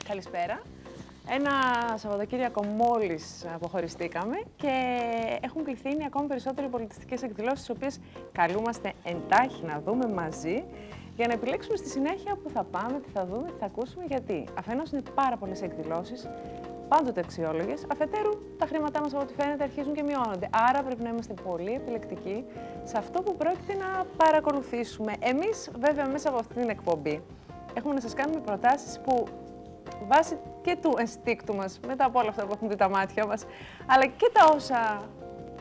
Καλησπέρα. Ένα Σαββατοκύριακο μόλις αποχωριστήκαμε και έχουν πληθύνει ακόμη περισσότεροι πολιτιστικές εκδηλώσεις, τις οποίες καλούμαστε εντάχει να δούμε μαζί για να επιλέξουμε στη συνέχεια που θα πάμε, τι θα δούμε, τι θα ακούσουμε, γιατί αφενός είναι πάρα πολλές εκδηλώσεις, πάντοτε αξιόλογες, αφετέρου τα χρήματά μας από ό,τι φαίνεται αρχίζουν και μειώνονται. Άρα πρέπει να είμαστε πολύ επιλεκτικοί σε αυτό που πρόκειται να παρακολουθήσουμε. Εμείς βέβαια μέσα από αυτή την εκπομπή έχουμε να σας κάνουμε προτάσεις που βάσει και του ενστίκτου μας, μετά από όλα αυτά που έχουν δει τα μάτια μας, αλλά και τα όσα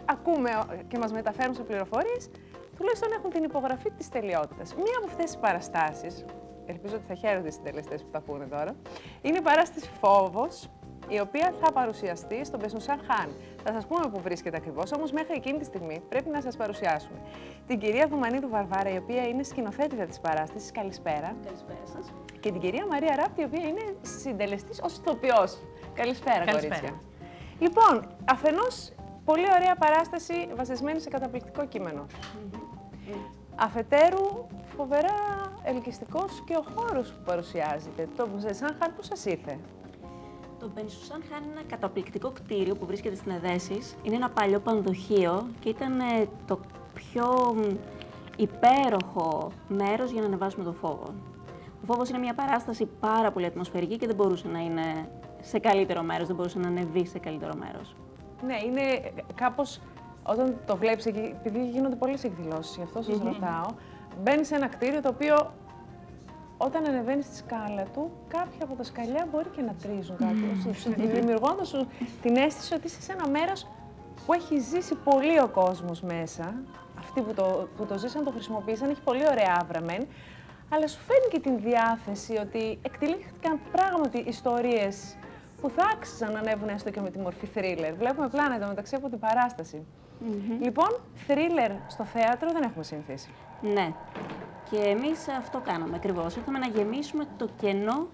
ακούμε και μας μεταφέρουν σε πληροφορίες, τουλάχιστον έχουν την υπογραφή της τελειότητας. Μία από αυτές τις παραστάσεις, ελπίζω ότι θα χαίρονται οι συντελεστές που τα ακούνε τώρα, είναι η παράσταση Φόβος, η οποία θα παρουσιαστεί στον Μπεσουσάν Χάν. Θα σας πούμε που βρίσκεται ακριβώς, όμως μέχρι εκείνη τη στιγμή πρέπει να σας παρουσιάσουμε την κυρία Δουμανίδου Βαρβάρα, η οποία είναι σκηνοθέτηδα της παράστασης. Καλησπέρα. Καλησπέρα σας. Και την κυρία Μαρία Ράπτη, η οποία είναι συντελεστής ως ηθοποιός. Καλησπέρα, κορίτσια. Λοιπόν, αφενός, πολύ ωραία παράσταση βασισμένη σε καταπληκτικό κείμενο. Αφετέρου, φοβερά ελκυστικός και ο χώρος που παρουσιάζεται. Το Μπεσουσάν Χάν, πώς σας ήρθε? Το Μπεσουσάν Χάν είναι ένα καταπληκτικό κτίριο που βρίσκεται στην Εδέσης. Είναι ένα παλιό πανδοχείο και ήταν το πιο υπέροχο μέρος για να ανεβάσουμε το φόβο. Ο Φόβος είναι μια παράσταση πάρα πολύ ατμοσφαιρική και δεν μπορούσε να είναι σε καλύτερο μέρος, δεν μπορούσε να ανεβεί σε καλύτερο μέρος. Ναι, είναι κάπως, όταν το βλέπεις εκεί, επειδή γίνονται πολλές εκδηλώσεις, γι' αυτό σας ρωτάω, μπαίνεις σε ένα κτίριο το οποίο όταν ανεβαίνεις στη σκάλα του, κάποια από τα σκαλιά μπορεί και να τρίζουν κάτι, δημιουργώντας σου την αίσθηση ότι είσαι σε ένα μέρος που έχει ζήσει πολύ ο κόσμος μέσα. Αυτοί που το ζήσαν, το χρησιμοποίησαν, έχει πολύ ωραία άβρα μεν, αλλά σου φέρνει και την διάθεση ότι εκτελήθηκαν πράγματι ιστορίες που θα άξιζαν να ανέβουν έστω και με τη μορφή thriller. Βλέπουμε πλάνα εδώ μεταξύ από την παράσταση. Λοιπόν, thriller στο θέατρο δεν έχουμε συνηθίσει. Ναι. Και εμείς αυτό κάναμε ακριβώς. Ήρθαμε να γεμίσουμε το κενό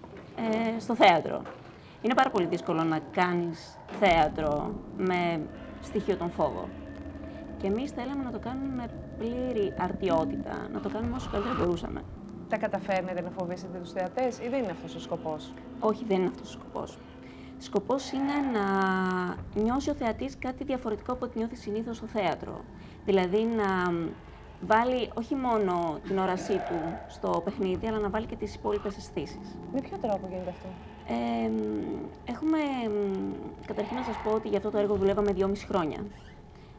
στο θέατρο. Είναι πάρα πολύ δύσκολο να κάνεις θέατρο με στοιχείο τον φόβο. Και εμείς θέλαμε να το κάνουμε με πλήρη αρτιότητα, να το κάνουμε όσο καλύτερα μπορούσαμε. Τα καταφέρνετε να φοβήσετε τους θεατές ή δεν είναι αυτός ο σκοπός? Όχι, δεν είναι αυτός ο σκοπός. Σκοπός είναι να νιώσει ο θεατής κάτι διαφορετικό από ό,τι νιώθει συνήθως στο θέατρο. Δηλαδή να βάλει όχι μόνο την όρασή του στο παιχνίδι, αλλά να βάλει και τις υπόλοιπες αισθήσεις. Με ποιο τρόπο γίνεται αυτό? Έχουμε, καταρχήν να σας πω ότι για αυτό το έργο δουλεύαμε 2,5 χρόνια.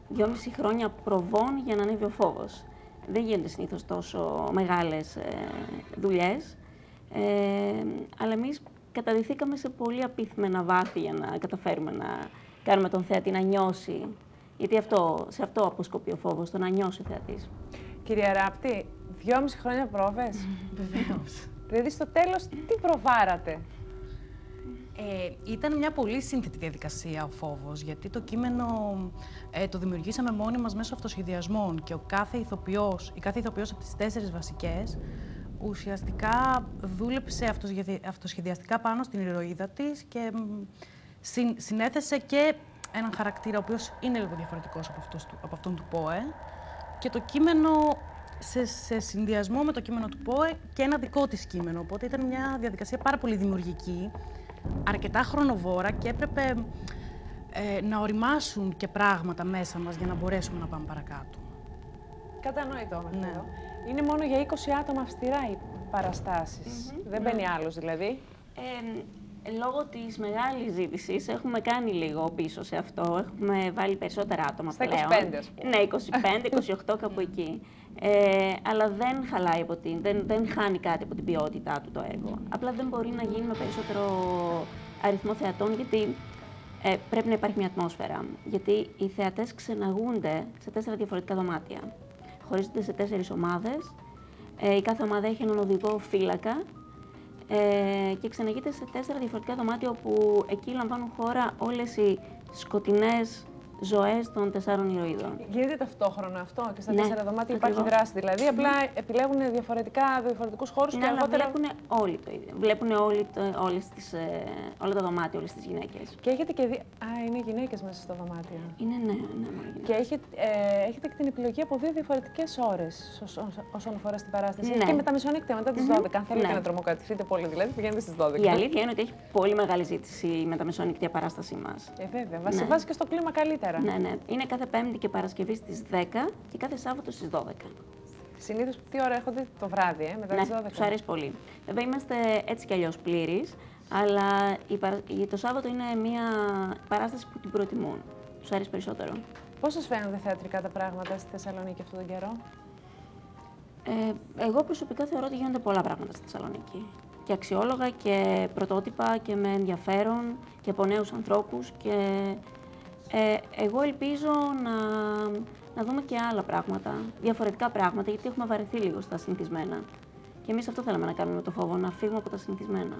2,5 χρόνια προβών για να ανέβει ο φόβος. Δεν γίνονται συνήθως τόσο μεγάλες δουλειές, αλλά εμείς καταδυθήκαμε σε πολύ απίθμενα βάθη για να καταφέρουμε να κάνουμε τον θεατή να νιώσει. Γιατί σε αυτό αποσκοπεί ο φόβος, το να νιώσει ο θεατής. Κυρία Ράπτη, 2,5 χρόνια πρόβες. Βεβαίως. Δηλαδή στο τέλος τι προβάρατε? Ήταν μια πολύ σύνθετη διαδικασία ο φόβος, γιατί το κείμενο το δημιουργήσαμε μόνοι μας μέσω αυτοσχεδιασμών και η κάθε ηθοποιός από τις 4 βασικές ουσιαστικά δούλεψε αυτοσχεδιαστικά πάνω στην ηρωίδα της και συνέθεσε και έναν χαρακτήρα ο οποίος είναι λίγο διαφορετικός από αυτόν του ΠΟΕ και το κείμενο σε συνδυασμό με το κείμενο του ΠΟΕ και ένα δικό της κείμενο. Οπότε ήταν μια διαδικασία πάρα πολύ δημιουργική, αρκετά χρονοβόρα και έπρεπε να οριμάσουν και πράγματα μέσα μας για να μπορέσουμε να πάμε παρακάτω. Κατανοητό μέχρι Ναι. εδώ. Είναι μόνο για 20 άτομα αυστηρά οι παραστάσεις. Δεν μπαίνει άλλος δηλαδή. Λόγω της μεγάλης ζήτησης έχουμε κάνει λίγο πίσω σε αυτό. Έχουμε βάλει περισσότερα άτομα Στα πλέον. 25 ας πούμε. Ναι, 25, 28 κάπου εκεί. Αλλά δεν χαλάει δεν χάνει κάτι από την ποιότητά του το έργο. Απλά δεν μπορεί να γίνει με περισσότερο αριθμό θεατών, γιατί πρέπει να υπάρχει μια ατμόσφαιρα. Γιατί οι θεατές ξεναγούνται σε 4 διαφορετικά δωμάτια. Χωρίζονται σε 4 ομάδες. Η κάθε ομάδα έχει έναν οδηγό φύλακα. Και ξεναγείται σε 4 διαφορετικά δωμάτια, όπου εκεί λαμβάνουν χώρα όλες οι σκοτεινές ζωές των 4 ηρωίδων. Γίνεται ταυτόχρονα αυτό και στα Ναι, 4 δωμάτια ακριβώς. υπάρχει δράση. Δηλαδή, απλά επιλέγουν διαφορετικούς χώρους Ναι, και αλλά αργότερα. βλέπουν όλοι το ίδιο. Βλέπουν όλα τα δωμάτια, όλες τις γυναίκες. Και έχετε και είναι γυναίκες μέσα στο δωμάτιο. Είναι ναι, μόνο γυναίκες. Και έχετε και την επιλογή από 2 διαφορετικές ώρες όσον αφορά στην παράσταση. Ναι. Και με τα μεσονύκτια, μετά τις 12. Αν θέλετε Ναι. να τρομοκρατηθείτε πολύ, δηλαδή πηγαίνετε στις 12. Η αλήθεια είναι ότι έχει πολύ μεγάλη ζήτηση με τα μεσονύκτια παράστασή μας. Βέβαια, Ναι. βάζει και στο κλίμα καλύτερα. Ναι, ναι. Είναι κάθε Πέμπτη και Παρασκευή στις 10 και κάθε Σάββατο στις 12. Συνήθως τι ώρα έρχονται το βράδυ, μετά τις 12. Τους αρέσει πολύ. Βέβαια είμαστε έτσι κι αλλιώς πλήρεις, αλλά το Σάββατο είναι μια παράσταση που την προτιμούν. Τους αρέσει περισσότερο. Πώς σας φαίνονται θεατρικά τα πράγματα στη Θεσσαλονίκη αυτόν τον καιρό? Εγώ προσωπικά θεωρώ ότι γίνονται πολλά πράγματα στη Θεσσαλονίκη. Και αξιόλογα και πρωτότυπα και με ενδιαφέρον και από νέους ανθρώπους. Και εγώ ελπίζω να δούμε και άλλα πράγματα, διαφορετικά πράγματα, γιατί έχουμε βαρεθεί λίγο στα συνηθισμένα. Και εμείς αυτό θέλαμε να κάνουμε με το φόβο, να φύγουμε από τα συνηθισμένα.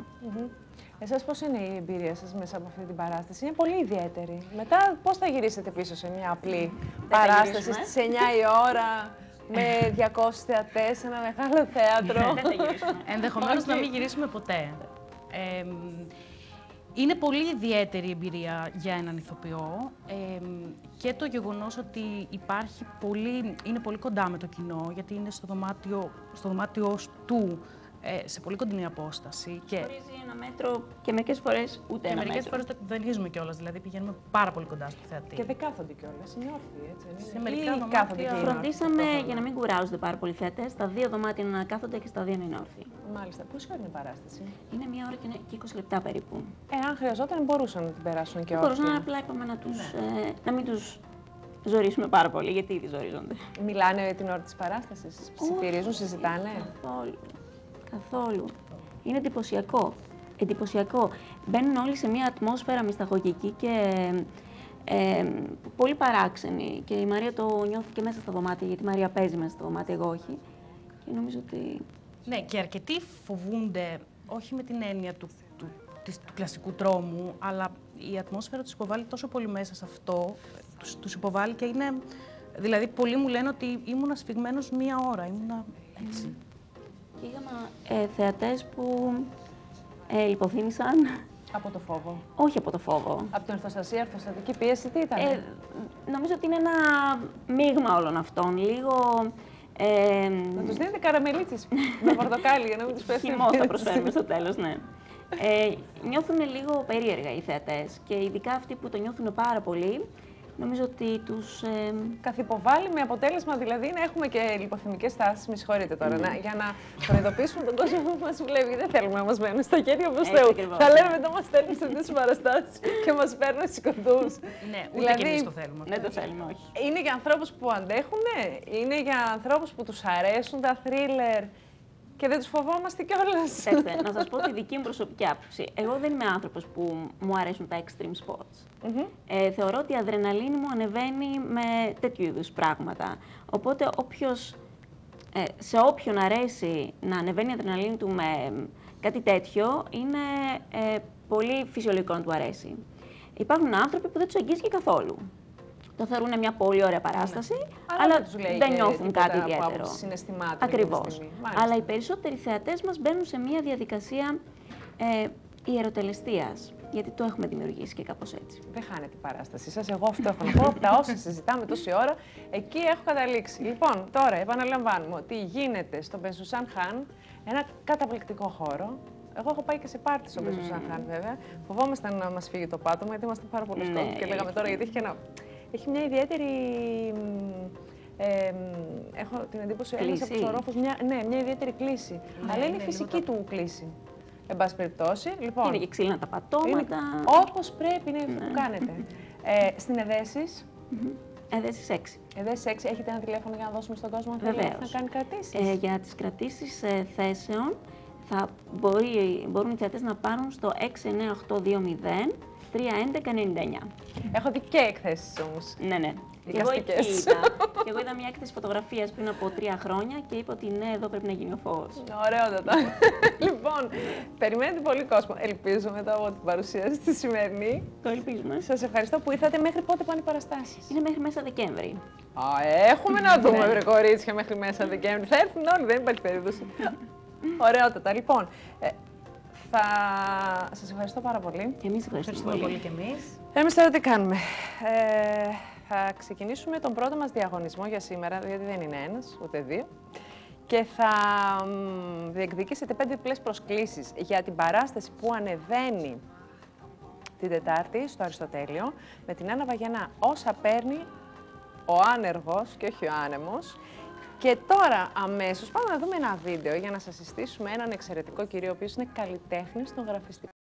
Εσάς πώς είναι η εμπειρία σας μέσα από αυτή την παράσταση? Είναι πολύ ιδιαίτερη. Μετά πώς θα γυρίσετε πίσω σε μια απλή παράσταση στις 9 η ώρα, με 200 θεατές σε ένα μεγάλο θέατρο? Ενδεχομένως να μην γυρίσουμε ποτέ. Είναι πολύ ιδιαίτερη η εμπειρία για έναν ηθοποιό και το γεγονός ότι είναι πολύ κοντά με το κοινό, γιατί είναι στο δωμάτιο του, σε πολύ κοντινή απόσταση. Χωρίζει ένα μέτρο και μερικές φορές ούτε ένα μέτρο. Μερικές φορές το εκδενίζουμε κιόλας, δηλαδή πηγαίνουμε πάρα πολύ κοντά στο θεατή. Και δεν κάθονται κιόλας, είναι όρθιοι, έτσι. Σε μερικά κάθονται δωμάτια και Φροντίσαμε για να μην κουράζονται πάρα πολύ θεατές, στα 2 δωμάτια να κάθονται και στα 2 να είναι όρθιοι. Μάλιστα. Πόση ώρα είναι η παράσταση? Είναι 1 ώρα και 20 λεπτά περίπου. Αν χρειαζόταν, μπορούσαν να την περάσουν και όρθιοι. Μπορούσαν, απλά είπαμε να μην τους ζορίσουμε πάρα πολύ, γιατί ήδη ζορίζονται. Μιλάνε την ώρα της παράστασης, ψιθυρίζουν, συζητάνε? Καθόλου. Είναι εντυπωσιακό. Εντυπωσιακό. Μπαίνουν όλοι σε μια ατμόσφαιρα μυσταγωγική και πολύ παράξενη. Και η Μαρία το νιώθει και μέσα στα δωμάτια, γιατί η Μαρία παίζει μέσα στα δωμάτια, εγώ όχι. Και νομίζω ότι... Ναι, και αρκετοί φοβούνται, όχι με την έννοια του κλασικού τρόμου, αλλά η ατμόσφαιρα τους υποβάλλει τόσο πολύ μέσα σε αυτό, τους υποβάλλει και είναι... Δηλαδή, πολλοί μου λένε ότι ήμουν σφιγμένος 1 ώρα, ήμουνα έτσι. Και είχαμε θεατές που λιποθύμησαν. Από το φόβο? Όχι από το φόβο. Από την ορθοστασία, ορθοστατική πίεση, τι ήταν? Νομίζω ότι είναι ένα μείγμα όλων αυτών. Λίγο... Να τους δίνετε καραμελίτσες με πορτοκάλι για να μην τους πέσει. Χυμό θα προσφέρουμε στο τέλος, ναι. Νιώθουν λίγο περίεργα οι θεατές και ειδικά αυτοί που το νιώθουν πάρα πολύ, νομίζω ότι τους... Καθυποβάλλει με αποτέλεσμα δηλαδή να έχουμε και λιποθυμικές τάσεις, με συγχωρείτε τώρα, για να προειδοποιήσουμε τον κόσμο που μας βλέπει. Δεν θέλουμε να μας μένουν στα χέρια όπως Θεού. Θα λέμε μετά μας στέλνουν σε αυτές τις παραστάσεις και μας παίρνουν στις κοντούς. Ναι, ούτε και εμείς το θέλουμε. Δεν το θέλουμε, όχι. Είναι για ανθρώπους που αντέχουν, είναι για ανθρώπους που τους αρέσουν τα θρίλερ και δεν τους φοβόμαστε κιόλας. Κοιτάξτε, να σας πω τη δική μου προσωπική άποψη. Εγώ δεν είμαι άνθρωπος που μου αρέσουν τα extreme sports. Θεωρώ ότι η αδρεναλίνη μου ανεβαίνει με τέτοιου είδους πράγματα. Οπότε σε όποιον αρέσει να ανεβαίνει η αδρεναλίνη του με κάτι τέτοιο, είναι πολύ φυσιολογικό να του αρέσει. Υπάρχουν άνθρωποι που δεν τους αγγίζει και καθόλου. Το θεωρούν μια πολύ ωραία παράσταση, αλλά δεν νιώθουν κάτι ιδιαίτερο. Ακριβώς. Αλλά οι περισσότεροι θεατές μας μπαίνουν σε μια διαδικασία ιεροτελεστίας, γιατί το έχουμε δημιουργήσει και κάπως έτσι. Δεν χάνετε η παράστασή σας. Εγώ αυτό έχω να πω. Από τα όσα συζητάμε τόση ώρα, εκεί έχω καταλήξει. Λοιπόν, τώρα επαναλαμβάνουμε ότι γίνεται στο Μπενσουσάν Χάν, ένα καταπληκτικό χώρο. Εγώ έχω πάει και σε πάρτι στο Μπενσουσάν Χάν, βέβαια. Φοβόμασταν να μας φύγει το πάτωμα, γιατί είμαστε πάρα πολύ σκόποι. Και λέγαμε τώρα, γιατί έχει μια ιδιαίτερη. Έχω την εντύπωση ότι ένας από τους ορόφους, μια ιδιαίτερη κλίση. Αλλά είναι φυσική του κλίση. Εν πάση περιπτώσει. Λοιπόν, είναι και ξύλινα τα πατώματα. Όπως πρέπει είναι αυτό που κάνετε. Στην Εδέσης. Εδέσης 6. Εδέσης 6. Έχετε ένα τηλέφωνο για να δώσουμε στον κόσμο αν θέλει να κάνει κρατήσεις? Για τις κρατήσεις θέσεων μπορούν οι θεατές να πάρουν στο 69820 31199. Έχω δει και εκθέσεις όμως. Ναι, ναι. Και εγώ είδα μια έκθεση φωτογραφίας πριν από 3 χρόνια και είπα ότι ναι, εδώ πρέπει να γίνει ο φόβος. Ωραιότατα. Λοιπόν, περιμένετε πολύ κόσμο. Ελπίζω μετά από την παρουσίαση τη σημερινή. Το ελπίζουμε. Σας ευχαριστώ που ήρθατε. Μέχρι πότε πάνε οι παραστάσεις? Είναι μέχρι μέσα Δεκέμβρη. Έχουμε να δούμε, βρε κορίτσια, μέχρι μέσα Δεκέμβρη. Θα έρθουν όλοι, δεν υπάρχει περίπτωση. Ωραιότατα. Λοιπόν, σας ευχαριστώ πάρα πολύ. Και εμείς ευχαριστούμε πολύ κι εμείς. Εμείς τώρα τι κάνουμε? Θα ξεκινήσουμε τον πρώτο μας διαγωνισμό για σήμερα, διότι δεν είναι ένας, ούτε δύο. Και θα διεκδικήσετε 5 διπλές προσκλήσεις για την παράσταση που ανεβαίνει την Τετάρτη στο Αριστοτέλειο με την Άννα Βαγιανά. Όσα παίρνει ο άνεργος και όχι ο άνεμος. Και τώρα αμέσως πάμε να δούμε ένα βίντεο για να σας συστήσουμε έναν εξαιρετικό κύριο, ο οποίος είναι καλλιτέχνης στον γραφιστικό.